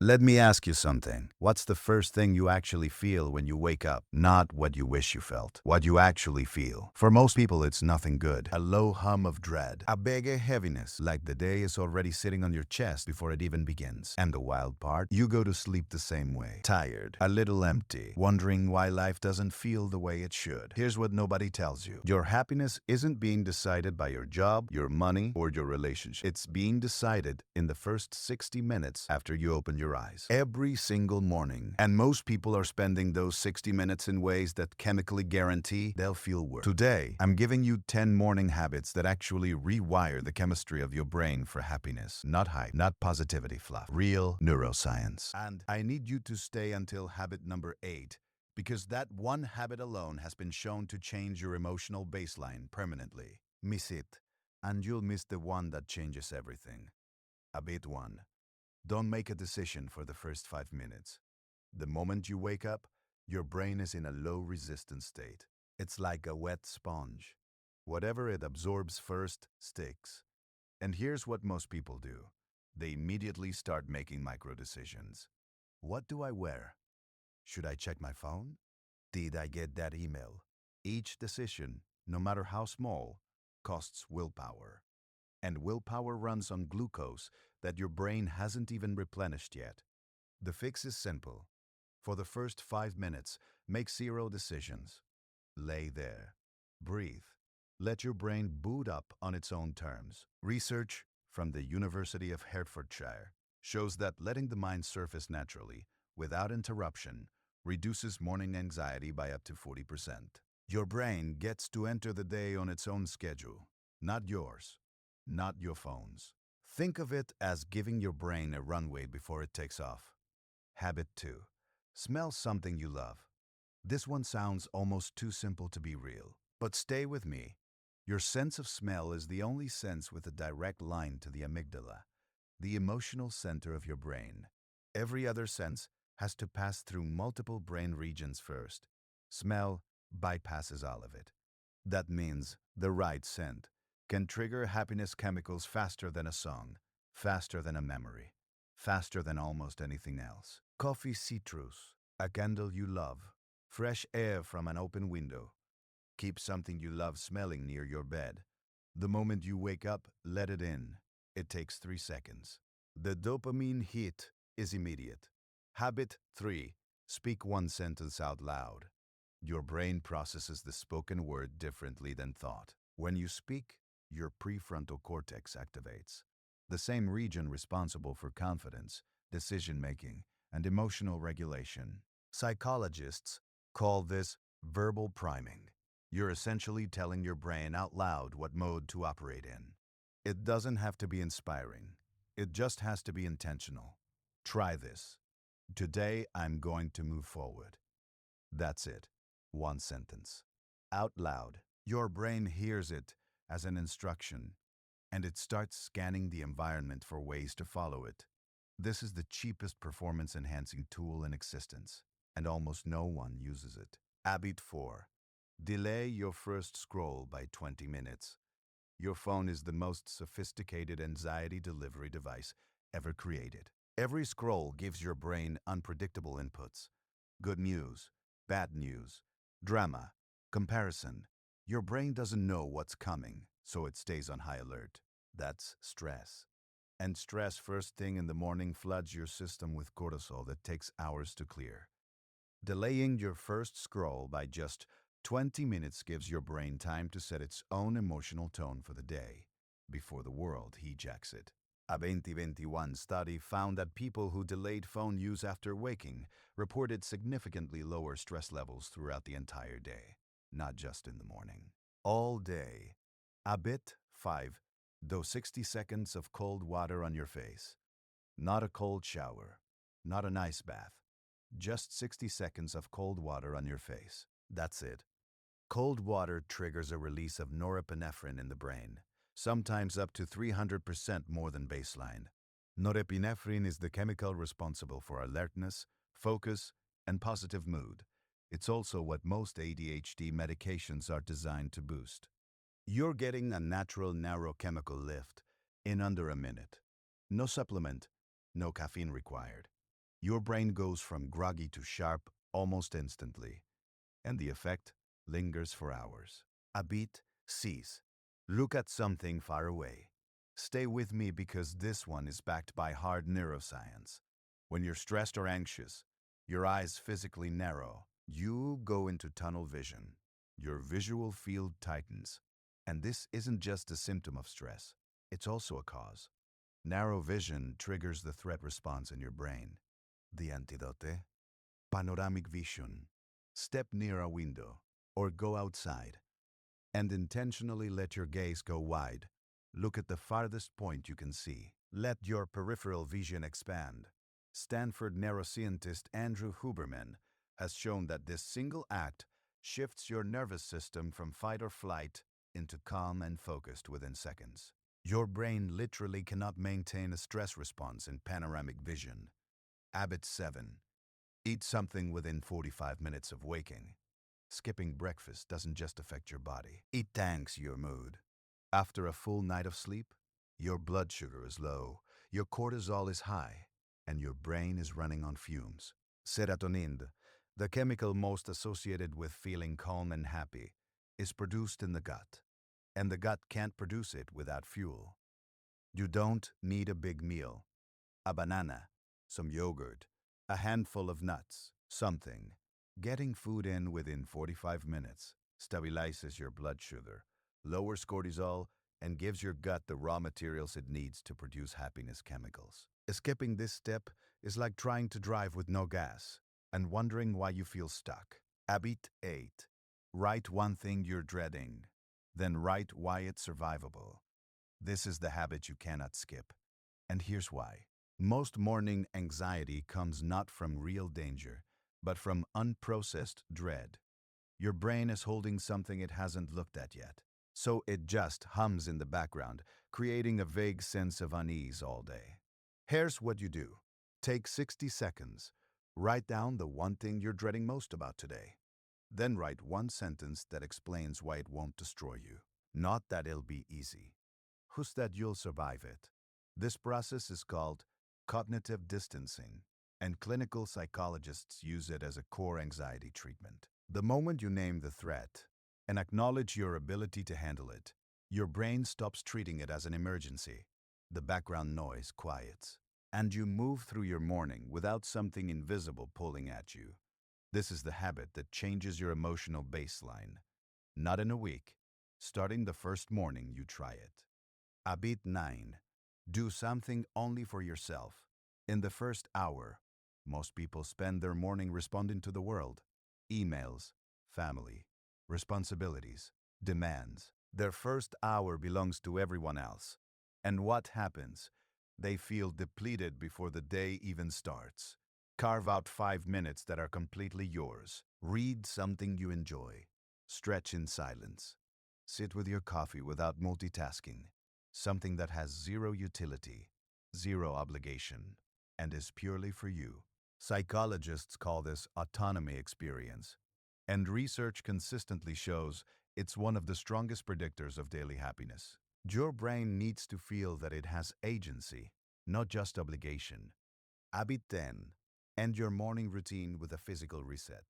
Let me ask you something. What's the first thing you actually feel when you wake up? Not what you wish you felt. What you actually feel. For most people, it's nothing good. A low hum of dread. A big heaviness, like the day is already sitting on your chest before it even begins. And the wild part, you go to sleep the same way. Tired, a little empty, wondering why life doesn't feel the way it should. Here's what nobody tells you. Your happiness isn't being decided by your job, your money, or your relationship. It's being decided in the first 60 minutes after you open your eyes. Every single morning. And most people are spending those 60 minutes in ways that chemically guarantee they'll feel worse. Today, I'm giving you 10 morning habits that actually rewire the chemistry of your brain for happiness. Not hype, not positivity fluff. Real neuroscience. And I need you to stay until habit number 8, because that one habit alone has been shown to change your emotional baseline permanently. Miss it, and you'll miss the one that changes everything. Habit 1. Don't make a decision for the first 5 minutes. The moment you wake up, your brain is in a low-resistance state. It's like a wet sponge. Whatever it absorbs first sticks. And here's what most people do. They immediately start making micro-decisions. What do I wear? Should I check my phone? Did I get that email? Each decision, no matter how small, costs willpower. And willpower runs on glucose that your brain hasn't even replenished yet. The fix is simple. For the first 5 minutes, make 0 decisions. Lay there. Breathe. Let your brain boot up on its own terms. Research from the University of Hertfordshire shows that letting the mind surface naturally, without interruption, reduces morning anxiety by up to 40%. Your brain gets to enter the day on its own schedule, not yours. Not your phone's. Think of it as giving your brain a runway before it takes off. Habit 2. Smell something you love. This one sounds almost too simple to be real. But stay with me. Your sense of smell is the only sense with a direct line to the amygdala, the emotional center of your brain. Every other sense has to pass through multiple brain regions first. Smell bypasses all of it. That means the right scent can trigger happiness chemicals faster than a song, faster than a memory, faster than almost anything else. Coffee, citrus, a candle you love, fresh air from an open window. Keep something you love smelling near your bed. The moment you wake up, let it in. It takes 3 seconds. The dopamine hit is immediate. Habit 3. Speak one sentence out loud. Your brain processes the spoken word differently than thought. When you speak, your prefrontal cortex activates, the same region responsible for confidence, decision-making, and emotional regulation. Psychologists call this verbal priming. You're essentially telling your brain out loud what mode to operate in. It doesn't have to be inspiring. It just has to be intentional. Try this. Today, I'm going to move forward. That's it. One sentence. Out loud. Your brain hears it as an instruction, and it starts scanning the environment for ways to follow it. This is the cheapest performance-enhancing tool in existence, and almost no one uses it. Habit 4. Delay your first scroll by 20 minutes. Your phone is the most sophisticated anxiety delivery device ever created. Every scroll gives your brain unpredictable inputs. Good news, bad news, drama, comparison. Your brain doesn't know what's coming, so it stays on high alert. That's stress. And stress first thing in the morning floods your system with cortisol that takes hours to clear. Delaying your first scroll by just 20 minutes gives your brain time to set its own emotional tone for the day, before the world hijacks it. A 2021 study found that people who delayed phone use after waking reported significantly lower stress levels throughout the entire day, not just in the morning. All day. Habit 5. Do 60 seconds of cold water on your face. Not a cold shower, not an ice bath. Just 60 seconds of cold water on your face. That's it. Cold water triggers a release of norepinephrine in the brain, sometimes up to 300% more than baseline. Norepinephrine is the chemical responsible for alertness, focus, and positive mood. It's also what most ADHD medications are designed to boost. You're getting a natural neurochemical lift in under a minute. No supplement, no caffeine required. Your brain goes from groggy to sharp almost instantly, and the effect lingers for hours. Habit 6. Look at something far away. Stay with me because this one is backed by hard neuroscience. When you're stressed or anxious, your eyes physically narrow. You go into tunnel vision. Your visual field tightens. And this isn't just a symptom of stress, it's also a cause. Narrow vision triggers the threat response in your brain. The antidote? Panoramic vision. Step near a window or go outside and intentionally let your gaze go wide. Look at the farthest point you can see. Let your peripheral vision expand. Stanford neuroscientist Andrew Huberman has shown that this single act shifts your nervous system from fight or flight into calm and focused within seconds. Your brain literally cannot maintain a stress response in panoramic vision. Habit 7. Eat something within 45 minutes of waking. Skipping breakfast doesn't just affect your body, it tanks your mood. After a full night of sleep, your blood sugar is low, your cortisol is high, and your brain is running on fumes. Serotonin, the chemical most associated with feeling calm and happy, is produced in the gut, and the gut can't produce it without fuel. You don't need a big meal. A banana, some yogurt, a handful of nuts, something. Getting food in within 45 minutes stabilizes your blood sugar, lowers cortisol, and gives your gut the raw materials it needs to produce happiness chemicals. Skipping this step is like trying to drive with no gas and wondering why you feel stuck. Habit 8. Write one thing you're dreading, then write why it's survivable. This is the habit you cannot skip. And here's why. Most morning anxiety comes not from real danger, but from unprocessed dread. Your brain is holding something it hasn't looked at yet, so it just hums in the background, creating a vague sense of unease all day. Here's what you do. Take 60 seconds. Write down the one thing you're dreading most about today. Then write one sentence that explains why it won't destroy you. Not that it'll be easy. Who's that you'll survive it? This process is called cognitive distancing, and clinical psychologists use it as a core anxiety treatment. The moment you name the threat and acknowledge your ability to handle it, your brain stops treating it as an emergency. The background noise quiets, and you move through your morning without something invisible pulling at you. This is the habit that changes your emotional baseline. Not in a week, starting the first morning you try it. Habit 9. Do something only for yourself. In the first hour, most people spend their morning responding to the world. Emails, family, responsibilities, demands. Their first hour belongs to everyone else. And what happens? They feel depleted before the day even starts. Carve out 5 minutes that are completely yours. Read something you enjoy. Stretch in silence. Sit with your coffee without multitasking. Something that has zero utility, zero obligation, and is purely for you. Psychologists call this autonomy experience, and research consistently shows it's one of the strongest predictors of daily happiness. Your brain needs to feel that it has agency, not just obligation. Habit 10. End your morning routine with a physical reset.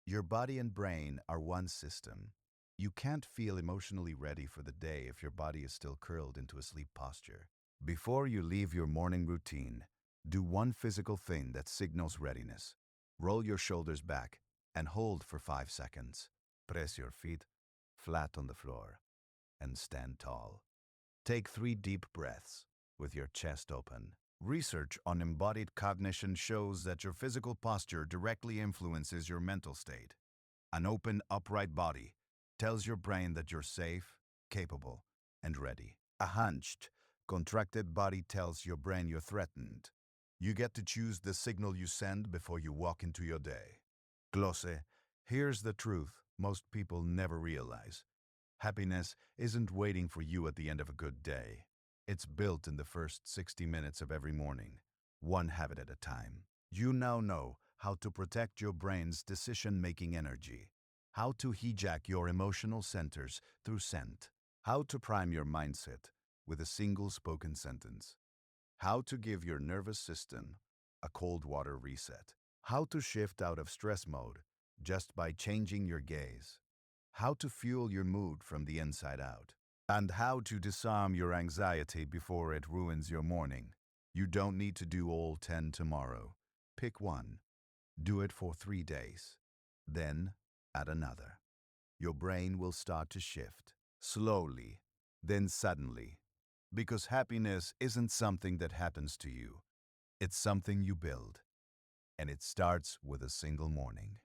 Your body and brain are one system. You can't feel emotionally ready for the day if your body is still curled into a sleep posture. Before you leave your morning routine, do one physical thing that signals readiness. Roll your shoulders back and hold for 5 seconds. Press your feet flat on the floor and stand tall. Take 3 deep breaths with your chest open. Research on embodied cognition shows that your physical posture directly influences your mental state. An open, upright body tells your brain that you're safe, capable, and ready. A hunched, contracted body tells your brain you're threatened. You get to choose the signal you send before you walk into your day. Glosse, here's the truth most people never realize. Happiness isn't waiting for you at the end of a good day. It's built in the first 60 minutes of every morning, one habit at a time. You now know how to protect your brain's decision-making energy, how to hijack your emotional centers through scent, how to prime your mindset with a single spoken sentence, how to give your nervous system a cold water reset. How to shift out of stress mode just by changing your gaze. How to fuel your mood from the inside out. And how to disarm your anxiety before it ruins your morning. You don't need to do all 10 tomorrow. Pick one. Do it for 3 days. Then add another. Your brain will start to shift. Slowly, then suddenly. Because happiness isn't something that happens to you. It's something you build. And it starts with a single morning.